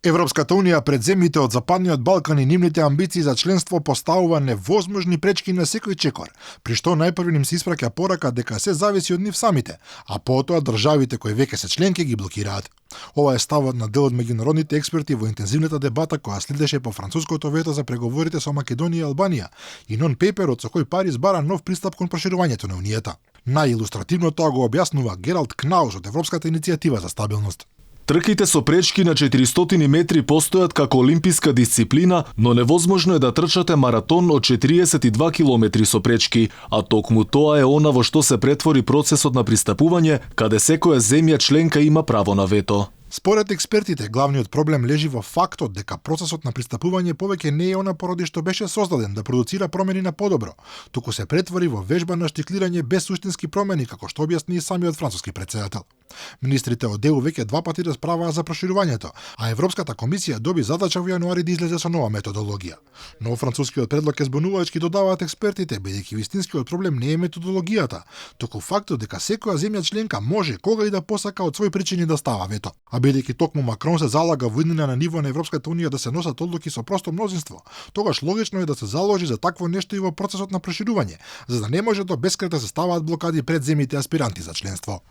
Европската унија пред земјите од Западниот Балкан и нивните амбиции за членство поставува невозможни пречки на секој чекор, при што најпрви ним се испраќа порака дека се зависи од нив самите, а потоа државите кои веќе се членки ги блокираат. Ова е ставот на дел од меѓународните експерти во интензивната дебата која следеше по француското вето за преговорите со Македонија и Албанија и нон-пеперот со кој Париз бара нов пристап кон проширувањето на Унијата. Наилустративно тоа го објаснува Гералд Кнауш од Европската иницијатива за стабилност. Трките со пречки на 400 метри постојат како олимписка дисциплина, но невозможно е да трчате маратон од 42 километри со пречки, а токму тоа е она во што се претвори процесот на пристапување, каде секоја земја членка има право на вето. Според експертите, главниот проблем лежи во фактот дека процесот на пристапување повеќе не е она поради што беше создаден да продуцира промени на подобро, туку се претвори во вежба на штиклирање без суштински промени, како што објасни и самиот француски претседател. Министрите од ЕУ веќе два пати расправаа за проширувањето, а Европската комисија доби задача во јануари да излезе со нова методологија. Но францускиот предлог е збунувачки, додаваат експертите, бидејќи вистинскиот проблем не е методологијата, туку фактот дека секоја земја членка може кога и да посака од свои причини да става вето. А бидејќи токму Макрон се залага во иднина на ниво на Европската унија да се носат одлуки со просто мнозинство, тогаш логично е да се заложи за такво нешто и во процесот на проширување, за да не може до бескрај да се ставаат блокади пред земјите аспиранти за членство.